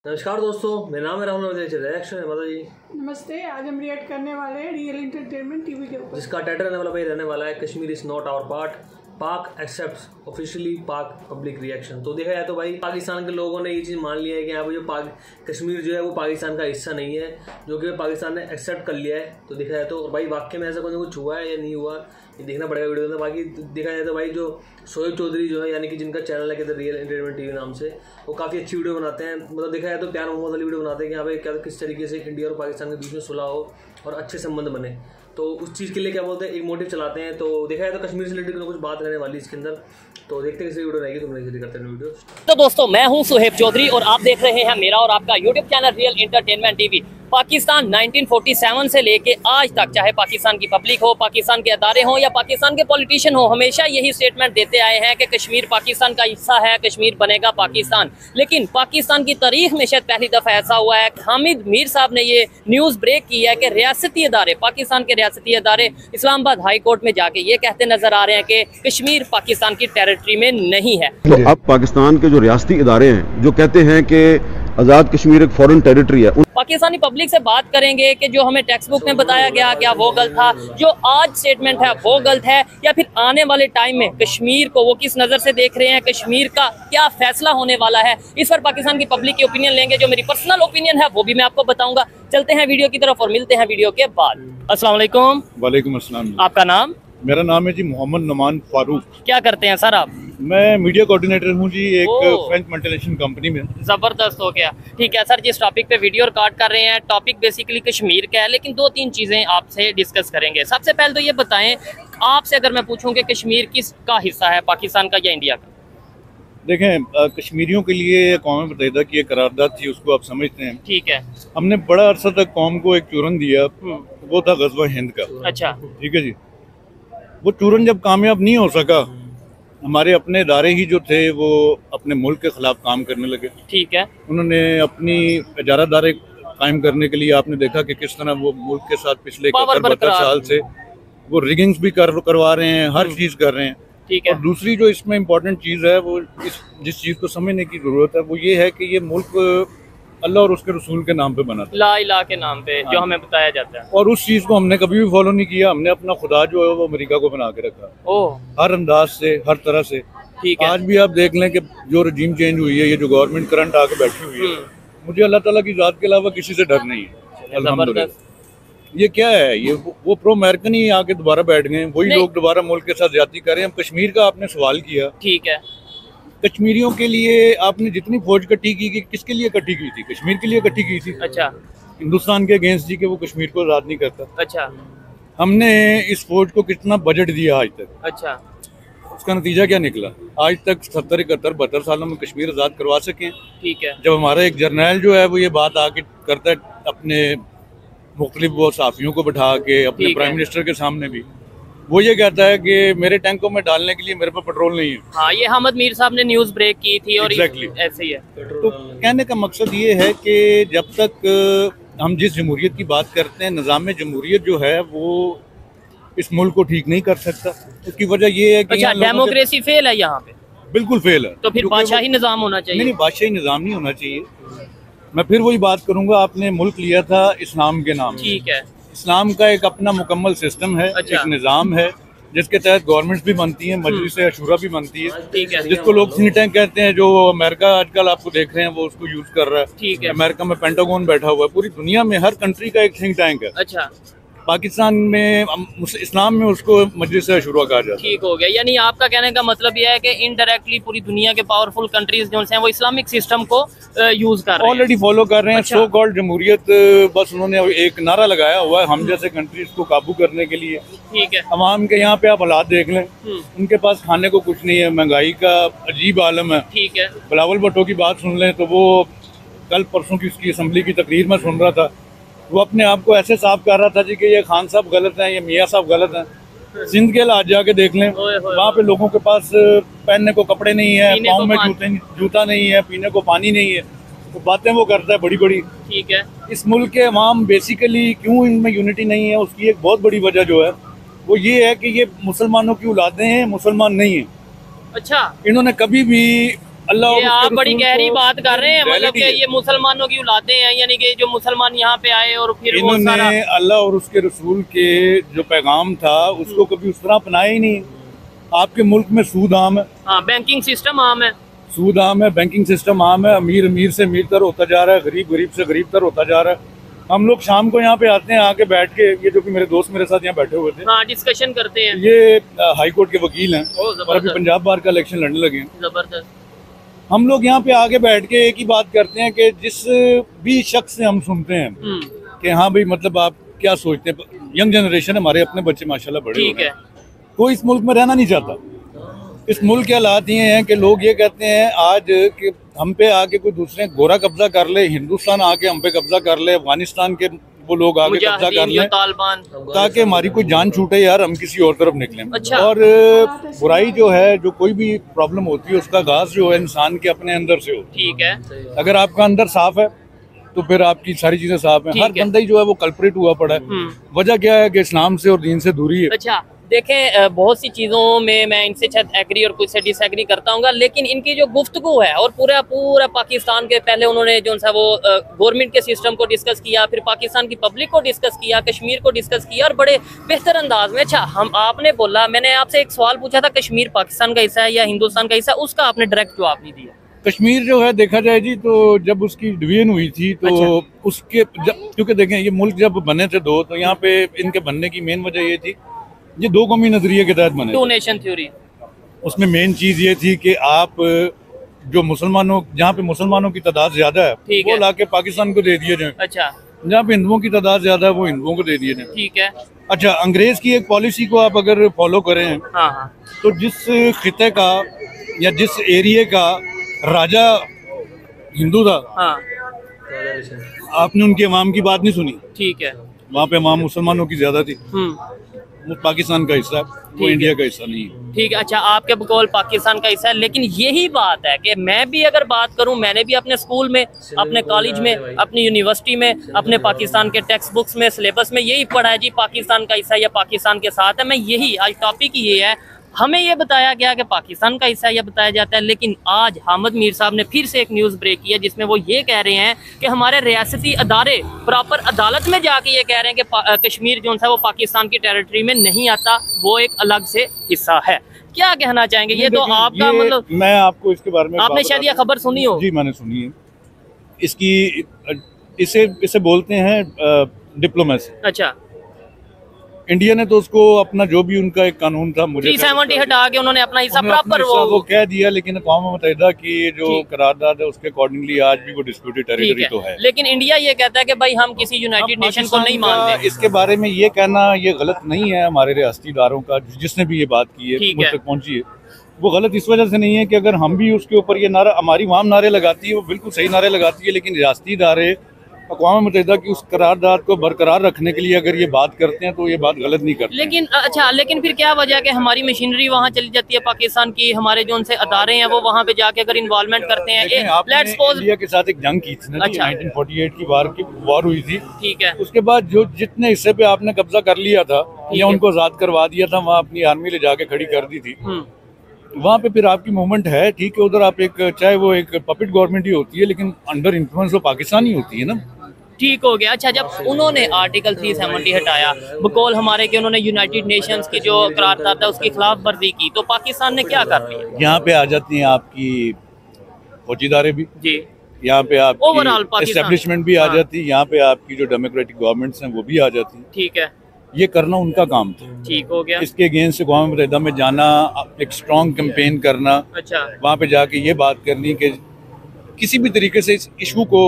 नमस्कार दोस्तों, मेरा नाम है राहुल रिएक्शन है माता जी। नमस्ते। आज हम रिएक्ट करने वाले हैं रियल एंटरटेनमेंट टीवी के ऊपर, जिसका टाइटल रहने वाला है Kashmir is not our part, Pak accepts officially Pak public reaction. तो देखा जाए तो भाई पाकिस्तान के लोगों ने ये चीज़ मान लिया है कि यहाँ पर जो कश्मीर जो है वो पाकिस्तान का हिस्सा नहीं है, जो कि पाकिस्तान ने एक्सेप्ट कर लिया है। तो देखा जाए तो भाई वाकई में ऐसा कुछ हुआ है या नहीं हुआ, ये देखना पड़ेगा वीडियो में। बाकी देखा जाए तो भाई जो शोएब चौधरी जो है, यानी कि जिनका चैनल है कहते हैं रियल एंटरटेनमेंट टीवी नाम से, वो काफ़ी अच्छी वीडियो बनाते हैं। मतलब देखा जाए तो प्यार मोहब्बत वाली वीडियो बनाते हैं कि यहाँ पे क्या किस तरीके से इंडिया और पाकिस्तान के बीच में सुलह हो और अच्छे संबंध बने। तो उस चीज़ के लिए क्या बोलते हैं, एक मोटिव चलाते हैं। तो देखा जाए तो कश्मीर से रिलेटेड कुछ बात रहने वाली इसके अंदर। तो देखते हैं कैसे वीडियो रहेगी, तुम नहीं करते हैं वीडियो। तो दोस्तों, मैं हूं शोएब चौधरी और आप देख रहे हैं मेरा और आपका YouTube channel real entertainment TV. Pakistan 1947 से लेके आज तक, चाहे पाकिस्तान की पब्लिक हो, पाकिस्तान के अदारे हों या पाकिस्तान के पॉलिटिशियन हो, हमेशा यही स्टेटमेंट देते आए हैं कि कश्मीर पाकिस्तान का हिस्सा है, कश्मीर बनेगा पाकिस्तान। लेकिन पाकिस्तान की तारीख में शायद पहली दफ़ा ऐसा हुआ है कि हामिद मीर साहब ने ये न्यूज़ ब्रेक की है कि रियासती अदारे, पाकिस्तान के रियासती अदारे इस्लामाबाद हाई कोर्ट में जाके ये कहते नजर आ रहे हैं कि कश्मीर पाकिस्तान की टेरिटरी में नहीं है। तो अब पाकिस्तान के जो रियासती इदारे हैं जो कहते हैं कि आज़ाद कश्मीर एक फॉरेन टेरिटरी है, पाकिस्तानी पब्लिक से बात करेंगे कि जो हमें टेक्स्ट बुक में बताया गया क्या वो गलत था, जो आज स्टेटमेंट है वो गलत है, या फिर आने वाले टाइम में कश्मीर को वो किस नज़र से देख रहे हैं, कश्मीर का क्या फैसला होने वाला है। इस पर पाकिस्तान की पब्लिक की ओपिनियन लेंगे। जो मेरी पर्सनल ओपिनियन है वो भी मैं आपको बताऊंगा। चलते हैं वीडियो की तरफ और मिलते हैं वीडियो के बाद। अस्सलाम वालेकुम। वालेकुम अस्सलाम। आपका नाम? मेरा नाम है जी मोहम्मद नुमान फारूक। क्या करते हैं सर आप? मैं मीडिया कोऑर्डिनेटर हूँ जी, एक फ्रेंच मल्टीनेशनल कंपनी में। जबरदस्त हो गया। ठीक है सर, जिस टॉपिक पे वीडियो रिकॉर्ड कर रहे हैं, टॉपिक बेसिकली कश्मीर का है, लेकिन दो तीन चीजें आपसे डिस्कस करेंगे। सबसे पहले तो ये बताएं, आपसे अगर मैं पूछूं कि कश्मीर किसका हिस्सा है, पाकिस्तान का या इंडिया का? देखें, कश्मीरियों के लिए कौम मुत्तहिदा की एक करारदाद थी, उसको आप समझते हैं। ठीक है। हमने बड़ा अरसा तक कौम को एक चूरन दिया, वो था गज़वा हिंद का। अच्छा। ठीक है जी। वो चूरन जब कामयाब नहीं हो सका, हमारे अपने इदारे ही जो थे वो अपने मुल्क के खिलाफ काम करने लगे। ठीक है। उन्होंने अपनी इजारादारे कायम करने के लिए आपने देखा कि किस तरह वो मुल्क के साथ पिछले 71 साल से वो रिगिंग्स भी करवा रहे हैं, हर चीज़ कर रहे हैं। ठीक है। और दूसरी जो इसमें इम्पोर्टेंट चीज़ है, वो जिस चीज़ को समझने की ज़रूरत है, वो ये है कि ये मुल्क अल्लाह और उसके रसूल के नाम पे बना था, ला इलाहा के नाम पे, जो हमें बताया जाता है। और उस चीज़ को हमने कभी भी फॉलो नहीं किया। हमने अपना खुदा जो है वो अमेरिका को बना के रखा, हर अंदाज से, हर तरह से। ठीक है। आज भी आप देख लें कि जो रजीम चेंज हुई है, ये जो गवर्नमेंट करंट आके बैठी हुई है, मुझे अल्लाह ताला की ज़ात के अलावा किसी से डर नहीं है, अल्हम्दुलिल्लाह। ये क्या है, ये वो प्रो अमेरिकन ही आके दोबारा बैठ गए, वही लोग दोबारा मुल्क के साथ ज्यादती कर रहे हैं। कश्मीर का आपने सवाल किया, ठीक है। कश्मीरियों के लिए आपने जितनी फौज इकट्ठी की, किसके लिए इकट्ठी की थी? कश्मीर के लिए इकट्ठी की थी। अच्छा। हिंदुस्तान के अगेंस्ट जी के वो कश्मीर को आज़ाद नहीं करता। अच्छा। हमने इस फौज को कितना बजट दिया आज तक? अच्छा। उसका नतीजा क्या निकला? आज तक 70, 71, 72 सालों में कश्मीर आज़ाद करवा सके? ठीक है। जब हमारा एक जर्नैल जो है वो ये बात आके करता है अपने मुख्तलिफ वो साफियों को बैठा के, अपने प्राइम मिनिस्टर के सामने भी, वो ये कहता है कि मेरे टैंकों में डालने के लिए मेरे पास पेट्रोल नहीं है। हाँ, ये हामिद मीर साहब ने न्यूज़ ब्रेक की थी और Exactly. ऐसे ही है। तो कहने का मकसद ये है कि जब तक हम जिस जमहूरियत की बात करते हैं, निज़ाम जमहूरियत जो है वो इस मुल्क को ठीक नहीं कर सकता। उसकी वजह ये है कि अच्छा, डेमोक्रेसी फेल है यहाँ पे? बिल्कुल फेल है। तो फिर बादशाही निज़ाम होना चाहिए? नहीं, बादशाही निज़ाम नहीं होना चाहिए। मैं फिर वही बात करूंगा, आपने मुल्क लिया था इस्लाम के नाम। ठीक है। इस्लाम का एक अपना मुकम्मल सिस्टम है। अच्छा। एक निज़ाम है जिसके तहत गवर्नमेंट्स भी बनती है, मजलिस अशूरा भी बनती है। ठीक है। जिसको लोग थिंक टैंक कहते हैं, जो अमेरिका आजकल आपको देख रहे हैं वो उसको यूज कर रहा है। ठीक है। अमेरिका में पेंटागन बैठा हुआ है, पूरी दुनिया में हर कंट्री का एक थिंक टैंक है। अच्छा। पाकिस्तान में इस्लाम में उसको मजलिस अशूरा कहा जाता है। ठीक हो गया। यानी आपका कहने का मतलब यह है कि इनडायरेक्टली पूरी दुनिया के पावरफुल कंट्रीज जो हैं वो इस्लामिक सिस्टम को यूज कर रहे हैं, ऑलरेडी फॉलो कर रहे हैं। अच्छा। सो कॉल्ड जमहूरियत, बस उन्होंने एक नारा लगाया हुआ है हम जैसे कंट्रीज को काबू करने के लिए। ठीक है। अवाम के यहाँ पे आप हालात देख लें, उनके पास खाने को कुछ नहीं है, महंगाई का अजीब आलम है। ठीक है। बिलावल भुट्टो की बात सुन लें तो वो कल परसों की उसकी असम्बली की तकरीर में सुन रहा था, वो अपने आप को ऐसे साफ कर रहा था जी कि ये खान साहब गलत हैं, ये मियाँ साहब गलत हैं। सिंध के हालात जाके देख लें, वहाँ पे लोगों के पास पहनने को कपड़े नहीं है, पाँव में जूता नहीं है, पीने को पानी नहीं है। तो बातें वो करता है बड़ी बड़ी। ठीक है। इस मुल्क के अवाम बेसिकली क्यों इनमें यूनिटी नहीं है, उसकी एक बहुत बड़ी वजह जो है वो ये है कि ये मुसलमानों की औलादें हैं, मुसलमान नहीं है। अच्छा। इन्होंने कभी भी अल्लाह ये आप बड़ी गहरी बात कर रहे हैं, मतलब कि ये मुसलमानों की औलादे हैं, यानी कि जो मुसलमान यहाँ पे आए और फिर वो इन्होंने सारा अल्लाह और उसके रसूल के जो पैगाम था उसको कभी उस तरह अपनाया ही नहीं। आपके मुल्क में सूद आम है, हाँ, बैंकिंग सिस्टम आम है, सूद आम है, बैंकिंग सिस्टम आम है, अमीर अमीर से अमीर तर होता जा रहा है, गरीब गरीब से गरीब तर होता जा रहा है। हम लोग शाम को यहाँ पे आते हैं, आके बैठ के, ये जो कि मेरे दोस्त मेरे साथ यहाँ बैठे हुए थे, हाँ, डिस्कशन करते हैं। ये हाई कोर्ट के वकील हैं जबरदस्त। और अभी पंजाब बार का इलेक्शन लड़ने लगे हैं। जबरदस्त। हम लोग यहाँ पे आके बैठ के एक ही बात करते हैं कि जिस भी शख्स से हम सुनते हैं कि हाँ भाई मतलब आप क्या सोचते हैं, यंग जनरेशन हमारे अपने बच्चे माशाल्लाह बड़े ठीक है, कोई इस मुल्क में रहना नहीं चाहता। इस मुल्क के हालात ये हैं कि लोग ये कहते हैं आज कि हम पे आके कोई दूसरे गोरा कब्जा कर ले, हिंदुस्तान आके हम पे कब्जा कर ले, अफगानिस्तान के वो लोग आगे कब्जा कर लें, तालिबान, ताकि हमारी कोई जान छूटे यार, हम किसी और तरफ निकलें। अच्छा। और बुराई जो है, जो कोई भी प्रॉब्लम होती है, उसका आगाज जो है इंसान के अपने अंदर से होती ठीक है, है। अगर आपका अंदर साफ है तो फिर आपकी सारी चीजें साफ हैं। हर बंदा ही जो है वो कल्प्रिट हुआ पड़ा है। वजह क्या है कि इस्लाम से और दीन से दूरी है। अच्छा देखें, बहुत सी चीज़ों में मैं इनसे शायद एग्री और कुछ से डिसएग्री करता हूँ, लेकिन इनकी जो गुफ्तगू है और पूरा पाकिस्तान के, पहले उन्होंने जो सा वो गवर्नमेंट के सिस्टम को डिस्कस किया, फिर पाकिस्तान की पब्लिक को डिस्कस किया, कश्मीर को डिस्कस किया और बड़े बेहतर अंदाज में। अच्छा, आपने बोला, मैंने आपसे एक सवाल पूछा था, कश्मीर पाकिस्तान का हिस्सा है या हिंदुस्तान का हिस्सा, उसका आपने डायरेक्ट जवाब नहीं दिया। कश्मीर जो है देखा जाए जी, तो जब उसकी डिवीजन हुई थी तो उसके क्योंकि देखें ये मुल्क जब बने थे दो, तो यहाँ पे इनके बनने की मेन वजह ये थी, ये दो कौमी नजरिए के तहत बने, टू नेशन थ्योरी। उसमें मेन चीज ये थी कि आप जो मुसलमानों, जहाँ पे मुसलमानों की तादाद ज्यादा है वो लाके पाकिस्तान को दे दिए जाए। अच्छा। जहाँ पे हिंदुओं की तादाद ज्यादा है वो हिंदुओं को दे दिए जाए। ठीक है। अच्छा, अंग्रेज की एक पॉलिसी को आप अगर फॉलो करें, हाँ, तो जिस खिते का या जिस एरिया का राजा हिंदू था, हाँ, आपने उनके इमाम की बात नहीं सुनी। ठीक है। वहाँ पे इमाम मुसलमानों की ज्यादा थी। वो पाकिस्तान का हिस्सा है, वो इंडिया का हिस्सा नहीं है। ठीक है। अच्छा, आपके बकौल पाकिस्तान का हिस्सा है, लेकिन यही बात है कि मैं भी अगर बात करूं, मैंने भी अपने स्कूल में, अपने कॉलेज में, अपनी यूनिवर्सिटी में, अपने पाकिस्तान के टेक्स्ट बुक्स में, सिलेबस में यही पढ़ा है जी, पाकिस्तान का हिस्सा या पाकिस्तान के साथ है। मैं यही, आज टॉपिक ये है, हमें ये बताया गया कि पाकिस्तान का हिस्सा यह बताया जाता है, लेकिन आज हामिद मीर साहब ने फिर से एक न्यूज़ ब्रेक किया जिसमें वो ये कह रहे हैं कि हमारे रियासती अदारे प्रॉपर अदालत में जाके ये कह रहे हैं कि कश्मीर जो है वो पाकिस्तान की टेरिटरी में नहीं आता, वो एक अलग से हिस्सा है। क्या कहना चाहेंगे? ये तो आपका मतलब, मैं आपको इसके बारे में, आपने शायद ये खबर सुनी हो। जी मैंने सुनी है इसकी, इसे बोलते हैं डिप्लोमेसी। अच्छा। इंडिया ने तो उसको अपना जो भी उनका एक कानून था, मुझे 370 हटा के उन्होंने अपना हिस्सा प्रॉपर वो कह दिया, लेकिन अक़वाम मुत्तहिदा की जो करारदाद है उसके अकॉर्डिंगली आज भी वो डिस्प्यूटेड टेरिटरी तो है। लेकिन इंडिया ये कहता है कि भाई हम किसी यूनाइटेड नेशन को नहीं मानते। इसके बारे में ये कहना ये गलत नहीं है हमारे रियासती इदारों का, जिसने भी ये बात की है मुझ तक पहुंची है, वो गलत इस वजह से नहीं है कि अगर हम भी उसके ऊपर ये नारा, हमारी वाम नारे लगाती है, वो बिल्कुल सही नारे लगाती है, लेकिन रियासती इदारे अक़वाम मुत्तहिदा की उस करारदाद को बरकरार रखने के लिए अगर ये बात करते हैं तो ये बात गलत नहीं करते। लेकिन अच्छा, लेकिन फिर क्या वजह है कि हमारी मशीनरी वहाँ चली जाती है पाकिस्तान की, हमारे जो उनसे अदारे हैं वो वहाँ पे जाके अगर इन्वॉल्वमेंट करते हैं। लेट्स सपोज इंडिया के साथ एक जंग की थी ना, 1948 की वॉर हुई थी। ठीक है। उसके बाद जो जितने हिस्से पे आपने कब्जा कर लिया था या उनको आजाद करवा दिया था, वहाँ अपनी आर्मी ले जाके खड़ी कर दी थी, वहाँ पे फिर आपकी मूवमेंट है। ठीक है, उधर आप एक, चाहे वो एक पपेट गवर्नमेंट ही होती है, लेकिन अंडर इन्फ्लुएंस वो पाकिस्तान ही होती है ना। ठीक हो गया। अच्छा, जब उन्होंने आर्टिकल 370 हटाया बकौल हमारे के, उन्होंने यूनाइटेड नेशंस की जो करारदाद है उसकी खिलाफ वर्जी की, तो पाकिस्तान ने क्या कर लिया? यहाँ पे आ जाती हैं आपकी फौजीदारे भी जी, यहाँ पे ओवरऑल आपकी एस्टेब्लिशमेंट भी आ जाती है, यहाँ पे आपकी जो डेमोक्रेटिक गवर्नमेंट्स हैं वो भी आ जाती है। ठीक है। ये करना उनका काम था। ठीक हो गया। इसके अगेंस्ट अक़वाम मुत्तहिदा में जाना, एक स्ट्रॉन्ग कैंपेन करना, अच्छा, वहाँ पे जाके ये बात करनी कि किसी भी तरीके से इस इशू को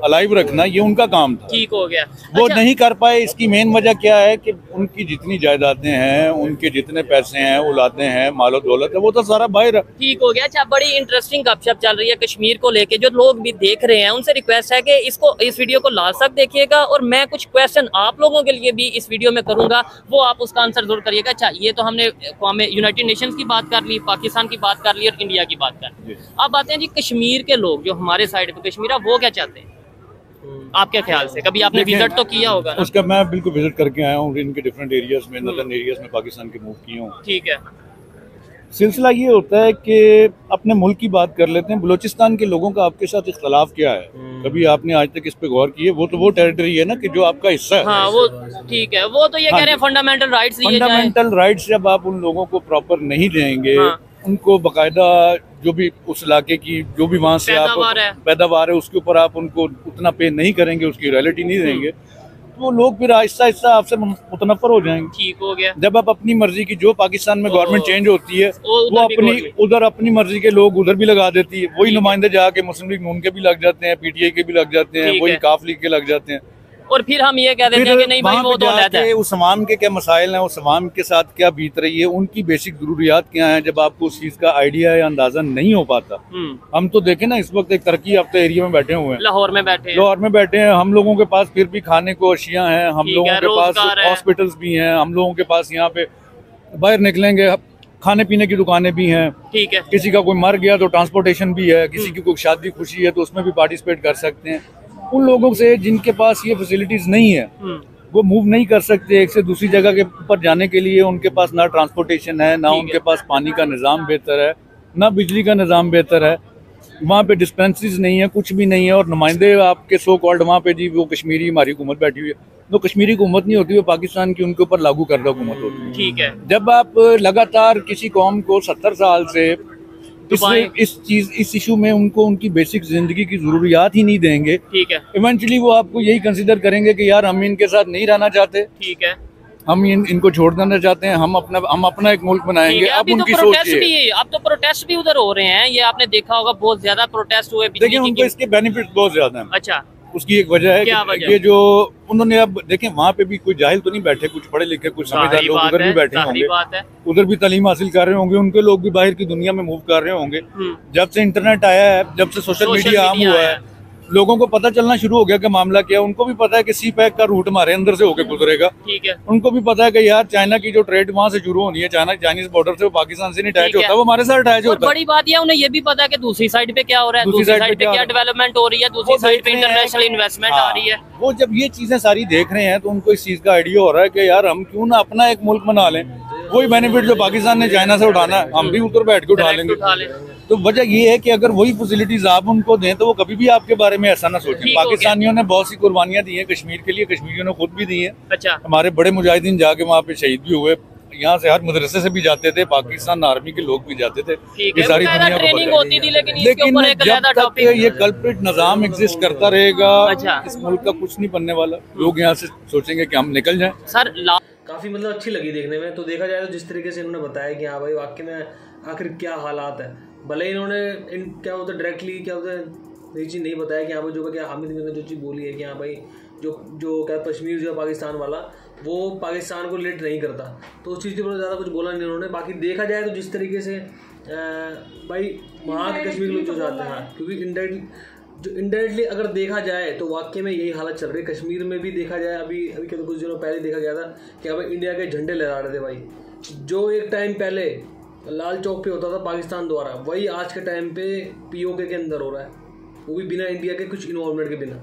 अलाइव रखना, ये उनका काम था। ठीक हो गया। वो अच्छा, नहीं कर पाए, इसकी मेन वजह क्या है कि उनकी जितनी जायदादें हैं, उनके जितने पैसे हैं, औलादें हैं, मालो दौलत है, वो तो सारा बाहर है। ठीक हो गया। अच्छा, बड़ी इंटरेस्टिंग गपशप चल रही है कश्मीर को लेके, जो लोग भी देख रहे हैं उनसे रिक्वेस्ट है कि इस वीडियो को लास्ट तक देखिएगा, और मैं कुछ क्वेश्चन आप लोगों के लिए भी इस वीडियो में करूंगा, वो आप उसका आंसर जरूर करिएगा। अच्छा, ये तो हमने यूनाइटेड नेशंस की बात कर ली, पाकिस्तान की बात कर ली और इंडिया की बात कर ली। अब आते हैं जी कश्मीर के लोग, जो हमारे साइड पे कश्मीर है, वो क्या चाहते हैं आपके ख्याल से? कभी आपने विजिट तो किया होगा ना? उसका मैं बिल्कुल विजिट करके आया हूँ, इनके डिफरेंट एरियाज में, नदर्न एरियाज में पाकिस्तान के मूव किए हूँ। ठीक है। सिलसिला ये होता है कि अपने मुल्क की बात कर लेते हैं। बलूचिस्तान के लोगों का आपके साथ इख्तलाफ क्या है? कभी आपने आज तक इस पे गौर किए? वो तो वो टेरिटरी है ना कि जो आपका हिस्सा है। हाँ वो ठीक है, वो तो ये कह रहे हैं फंडामेंटल राइट्स दिए जाएं। फंडामेंटल राइट्स जब आप उन लोगों को प्रॉपर नहीं देंगे, उनको बकायदा जो भी उस इलाके की जो भी वहाँ से आप पैदावार है उसके ऊपर आप उनको उतना पे नहीं करेंगे, उसकी रॉयल्टी नहीं देंगे, तो वो लोग फिर आहिस्ता आहिस्ता आपसे मुतनफर हो जाएंगे। ठीक हो गया। जब आप अपनी मर्जी की, जो पाकिस्तान में गवर्नमेंट चेंज होती है वो अपनी उधर अपनी मर्जी के लोग उधर भी लगा देती है। वही नुमाइंदे जाके मुस्लिम लीग नून के भी लग जाते हैं, पीटीआई के भी लग जाते हैं, वही काफ लीग के लग जाते हैं, और फिर हम ये कह देते हैं कि नहीं भाई वो तो अलग है। उस अवाम के क्या मसाइल हैं, उस अवाम के साथ क्या बीत रही है, उनकी बेसिक जरूरियात क्या हैं, जब आपको उस चीज का आइडिया या अंदाजा नहीं हो पाता। हम तो देखें ना, इस वक्त एक तरक्की याफ्ता एरिया में बैठे हुए हैं, लाहौर में बैठे हैं। हम लोगों के पास फिर भी खाने को अशिया हैं, हम लोगों के पास हॉस्पिटल्स भी हैं, हम लोगों के पास यहाँ पे बाहर निकलेंगे खाने पीने की दुकानें भी हैं। ठीक है, किसी का कोई मर गया तो ट्रांसपोर्टेशन भी है, किसी की कोई शादी खुशी है तो उसमें भी पार्टिसिपेट कर सकते हैं। उन लोगों से जिनके पास ये फैसिलिटीज नहीं है, वो मूव नहीं कर सकते एक से दूसरी जगह के ऊपर जाने के लिए। उनके पास ना ट्रांसपोर्टेशन है, ना उनके पास पानी का निज़ाम बेहतर है, ना बिजली का निज़ाम बेहतर है, वहाँ पे डिस्पेंसरीज नहीं है, कुछ भी नहीं है। और नुमाइंदे आपके सो कॉल्ड वहाँ पे जी वो कश्मीरी हमारी हुकूमत बैठी हुई है, तो कश्मीरी हुकूमत नहीं होती, वो पाकिस्तान की उनके ऊपर लागू करदा हुकूमत होती है। ठीक है, जब आप लगातार किसी कौम को 70 साल से इस इशू में उनको उनकी बेसिक जिंदगी की जरूरियात ही नहीं देंगे, ठीक है, इवेंचुअली वो आपको यही कंसिडर करेंगे कि यार हम इनके साथ नहीं रहना चाहते, ठीक है, हम इनको छोड़ देना चाहते हैं, हम अपना एक मुल्क बनाएंगे। अब उनकी सोच ये, अब तो प्रोटेस्ट भी उधर हो रहे हैं, ये आपने देखा होगा, बहुत ज्यादा प्रोटेस्ट हुए। देखिए उनको इसके बेनिफिट बहुत ज्यादा है। अच्छा, उसकी एक वजह है कि ये जो उन्होंने, अब देखें वहाँ पे भी कोई जाहिल तो नहीं बैठे, कुछ पढ़े लिखे कुछ समझदार लोग उधर भी बैठे होंगे, उधर भी तालीम हासिल कर रहे होंगे, उनके लोग भी बाहर की दुनिया में मूव कर रहे होंगे। जब से इंटरनेट आया है, जब से सोशल मीडिया आम हुआ है, लोगों को पता चलना शुरू हो गया कि मामला क्या है। उनको भी पता है कि सी पैक का रूट हमारे अंदर से होकर गुजरेगा, ठीक है। उनको भी पता है कि यार चाइना की जो ट्रेड वहाँ से शुरू होनी है, चाइनीज बॉर्डर से, वो पाकिस्तान से नहीं अटैच होता, वो हमारे साथ अटैच होता है। बड़ी बात यह उन्हें ये भी पता है कि दूसरी साइड पे क्या हो रहा है, दूसरी साइड पे क्या डेवलपमेंट हो रही है, दूसरी साइड पे इंटरनेशनल इन्वेस्टमेंट आ रही है। वो जब ये चीजें सारी देख रहे हैं तो उनको इस चीज का आइडिया हो रहा है कि यार हम क्यों ना अपना एक मुल्क बना लें, वही बेनिफिट जो पाकिस्तान ने चाइना से उठाना है हम भी उधर बैठ के उठा लेंगे। तो वजह ये है कि अगर वही फैसिलिटीज आप उनको दें तो वो कभी भी आपके बारे में ऐसा ना सोचें। पाकिस्तानियों ने बहुत सी कुर्बानियां दी हैं कश्मीर के लिए, कश्मीरियों ने खुद भी दी हैं। अच्छा, हमारे बड़े मुजाहिदीन जाके वहाँ पे शहीद भी हुए, यहाँ से हर मदरसे से भी जाते थे, पाकिस्तान आर्मी के लोग भी जाते थे। ये सारी दुनिया को लेकिन जब तक ये कल्प्रिट निजाम एग्जिस्ट करता रहेगा, इस मुल्क का कुछ नहीं बनने वाला। लोग यहाँ से सोचेंगे कि हम निकल जाएं। सर काफी मतलब अच्छी लगी देखने में। तो देखा जाए तो जिस तरीके से इन्होंने बताया कि हाँ भाई वाकई में आखिर क्या हालात है, भले इन्होंने क्या होता है डायरेक्टली क्या होता है ये चीज़ नहीं बताया कि हाँ भाई जो क्या हामिद ने जो चीज़ बोली है कि हाँ भाई जो क्या कश्मीर जो है पाकिस्तान वाला, वो पाकिस्तान को रिलेट नहीं करता, तो उस चीज़ के ऊपर ज़्यादा कुछ बोला नहीं उन्होंने। बाकी देखा जाए तो जिस तरीके से भाई वहाँ के कश्मीर लोग जो जाते हैं, क्योंकि इनडायरेक्टली अगर देखा जाए तो वाकई में यही हालत चल रही है। कश्मीर में भी देखा जाए, अभी क्या कुछ दिनों पहले देखा गया था कि भाई इंडिया के झंडे लहरा रहे थे भाई, जो एक टाइम पहले लाल चौक पे होता था पाकिस्तान द्वारा, वही आज के टाइम पे पीओके के अंदर हो रहा है, वो भी बिना इंडिया के कुछ इन्वॉल्वमेंट के बिना।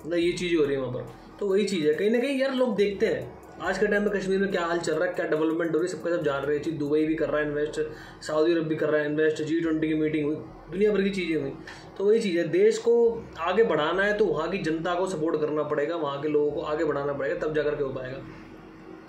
मतलब ये चीज़ हो रही है वहाँ पर। तो वही चीज़ है, कहीं ना कहीं यार लोग देखते हैं आज के टाइम में कश्मीर में क्या हाल चल रहा है, क्या डेवलपमेंट हो रही है, सबका सब जान रहे हैं। चीज़ दुबई भी कर रहा है इन्वेस्ट, सऊदी अरब भी कर रहा है इन्वेस्ट, G20 की मीटिंग हुई, दुनिया भर की चीज़ें हुई। तो वही चीज़ है, देश को आगे बढ़ाना है तो वहाँ की जनता को सपोर्ट करना पड़ेगा, वहाँ के लोगों को आगे बढ़ाना पड़ेगा, तब जाकर के हो पाएगा।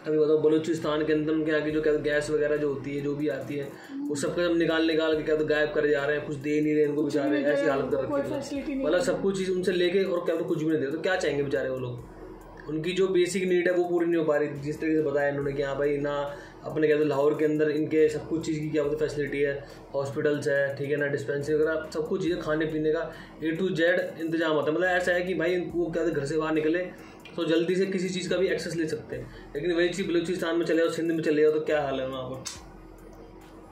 अभी बताओ बलूचिस्तान के अंदर उनके आगे जो क्या गैस वगैरह जो होती है, जो भी आती है, वो सबका सब निकाल के क्या तो गायब करे जा रहे हैं, कुछ दे नहीं रहे इनको बेचारे, ऐसी हालत कर रखी है। मतलब सब कुछ चीज़ उनसे लेके और क्या तो कुछ भी नहीं दे, तो क्या चाहेंगे बेचारे वो लोग। उनकी जो बेसिक नीड है वो पूरी नहीं हो पा रही। जिस तरीके से बताया इन्होंने कि हाँ भाई ना अपने क्या तो लाहौर के अंदर इनके सब कुछ चीज़ की क्या होती फैसिलिटी है, हॉस्पिटल्स है, ठीक है ना, डिस्पेंसरी वगैरह सब कुछ चीज़ें, खाने पीने का A to Z इंतजाम होता है। मतलब ऐसा है कि भाई वो क्या घर से बाहर निकले तो जल्दी से किसी चीज़ का भी एक्सेस ले सकते हैं। लेकिन वही चीज़ बलूचिस्तान में चले जाओ, सिंध में चले जाओ, तो क्या हाल है वहाँ पर,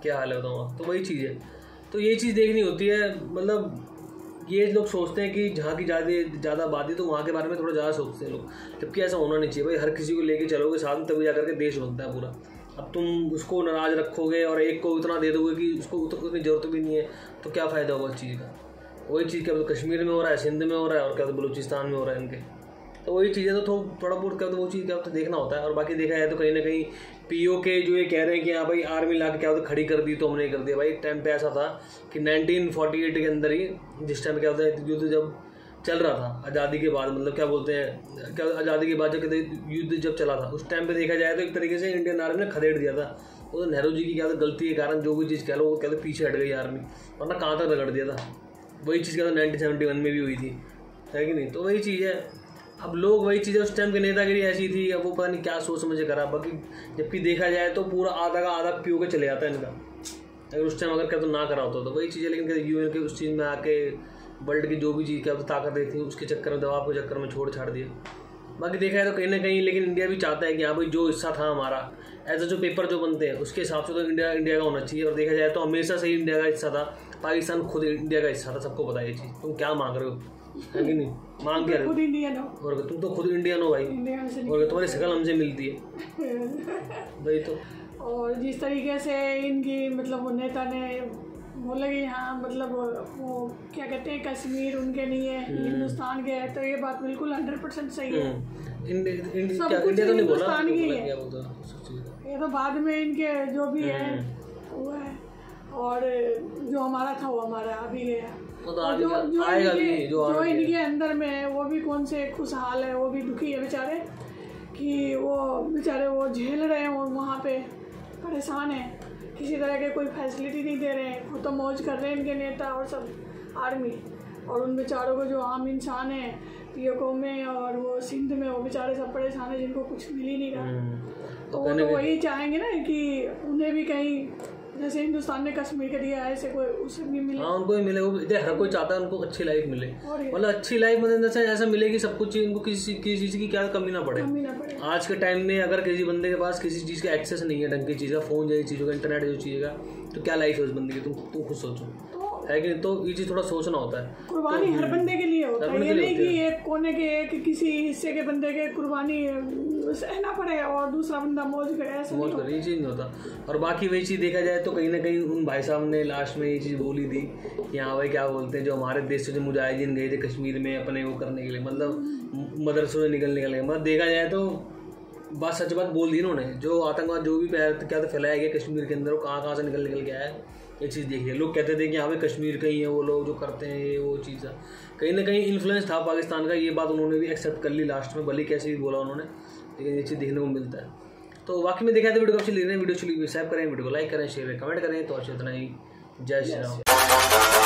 क्या हाल है बताओ वहाँ। तो वही चीज़ है, तो ये चीज़ देखनी होती है। मतलब ये लोग सोचते हैं कि जहाँ की ज़्यादा आबादी तो वहाँ के बारे में थोड़ा ज़्यादा सोचते हैं लोग, जबकि ऐसा होना नहीं चाहिए भाई। हर किसी को लेके चलोगे साथ में तभी जाकर के देश बनता है पूरा। अब तुम उसको नाराज़ रखोगे और एक को इतना दे दोगे कि उसको उतनी ज़रूरत भी नहीं है, तो क्या फ़ायदा होगा उस चीज़ का। वही चीज़ क्या तो कश्मीर में हो रहा है, सिंध में हो रहा है, और क्या तो बलूचिस्तान में हो रहा है इनके। तो वही चीज़ें तो थोड़ा बहुत क्या होता है वो चीज़ क्या होता है देखना होता है। और बाकी देखा जाए तो कहीं ना कहीं POK जो ये कह रहे हैं कि हाँ भाई आर्मी ला के क्या होता है खड़ी कर दी तो हमने कर दिया। भाई टाइम पे ऐसा था कि 1948 के अंदर ही, जिस टाइम क्या होता है युद्ध जब चल रहा था आज़ादी के बाद, मतलब क्या बोलते हैं, क्या आज़ादी के बाद जब कहते युद्ध जब चला था उस टाइम पे देखा जाए तो एक तरीके से इंडियन आर्मी ने खदेड़ दिया था। वो तो नेहरू जी की क्या था गलती के कारण जो भी चीज़ कह लो वो कहते पीछे हट गई आर्मी, वरना कहाँ तक रगड़ दिया था। वही चीज़ क्या था 1971 में भी हुई थी, है कि नहीं। तो वही चीज़ है, अब लोग वही चीज़ें उस टाइम की नेतागिरी ऐसी थी, अब वो पता नहीं क्या सोच समझ करा। बाकी जबकि देखा जाए तो पूरा आधा का आधा POK चले जाता है इनका, अगर उस टाइम अगर क्या तो ना करा होता तो वही चीज़ है। लेकिन क्या UN के उस चीज़ में आके वर्ल्ड की जो भी चीज़ क्या ताकत थी उसके चक्कर में, दबाव के चक्कर में छोड़ छाड़ दिया। बाकी देखा जाए तो कहीं ना कहीं लेकिन इंडिया भी चाहता है कि हाँ भाई जो हिस्सा था हमारा, ऐसा जो पेपर जो बनते हैं उसके हिसाब से तो इंडिया का होना चाहिए। और देखा जाए तो हमेशा से ही इंडिया का हिस्सा था, पाकिस्तान खुद इंडिया का हिस्सा था, सबको पता है ये चीज़। तुम क्या मांग रहे हो, है कि नहीं, मांग क्या रहे हो, खुद इंडियन हो, और तुम तो खुद इंडियन हो भाई, और तुम्हारी शक्ल हमसे मिलती है भाई। तो और जिस तरीके से इनकी मतलब वो नेता ने बोला कि हाँ मतलब वो क्या कहते हैं कश्मीर उनके नहीं है हिंदुस्तान के है, तो ये बात बिल्कुल 100% सही है। इंडिया तो नहीं बोला, ये तो बाद में इनके जो भी है वो है, और जो हमारा था वो हमारा अभी गया। जो इनके अंदर में है वो भी कौन से खुशहाल है, वो भी दुखी है बेचारे कि वो बेचारे वो झेल रहे हैं, वो वहाँ पे परेशान है, किसी तरह के कोई फैसिलिटी नहीं दे रहे हैं, खुद तो मौज कर रहे हैं इनके नेता और सब आर्मी, और उन बेचारों को जो आम इंसान है POK में और वो सिंध में वो बेचारे सब परेशान है जिनको कुछ मिल ही नहीं रहा। तो वो तो वही चाहेंगे ना कि उन्हें भी कहीं जैसे हिंदुस्तान ने कश्मीर के दिया ऐसे कोई उसे भी मिले। हाँ उनको भी मिले, वो हर कोई चाहता है उनको अच्छी लाइफ मिले, मतलब अच्छी लाइफ मतलब ऐसा मिले कि सब कुछ इनको किसी चीज़ की क्या कमी ना पड़े। आज के टाइम में अगर किसी बंदे के पास किसी चीज़ का एक्सेस नहीं है, ढंग की चीज़ का, फ़ोन जैसी चीज़ों का, इंटरनेट जैसी चीज़ का, तो क्या लाइफ है उस बंदे की, तुम खुद सोचो, है कि नहीं। तो ये चीज़ थोड़ा सोचना होता है। कुर्बानी हर बंदे के लिए होता है, ये नहीं कि एक कोने के एक किसी हिस्से के बंदे के कुर्बानी सहना पड़े और दूसरा बंदा मौज करे, ऐसा मौज करे, ये चीज़ नहीं होता। और बाकी वही चीज़ देखा जाए तो कहीं ना कहीं उन भाई साहब ने लास्ट में ये चीज़ बोली थी कि हाँ भाई क्या बोलते हैं, जो हमारे देश से जो मुजाहिदीन गए थे कश्मीर में अपने वो करने के लिए, मतलब मदरसों से निकलने के लिए, मतलब देखा जाए तो बात सच बात बोल दी इन्होंने। जो आतंकवाद जो भी क्या तो फैलाया गया कश्मीर के अंदर, वो कहाँ से निकल के आया है, ये चीज़ देखिए। लोग कहते थे कि यहाँ पे कश्मीर का ही है, वो लोग जो करते हैं ये वो चीज़ है, कहीं ना कहीं इन्फ्लुएंस था पाकिस्तान का। ये बात उन्होंने भी एक्सेप्ट कर ली लास्ट में, भले कैसे भी बोला उन्होंने, लेकिन ये चीज़ देखने को मिलता है। तो बाकी में देखा तो वीडियो को अच्छी ले रहे हैं, वीडियो अच्छी सब्सक्राइब करें, वीडियो को लाइक करें, शेयर करें, कमेंट करें। तो अच्छी इतना ही, जय श्री राम।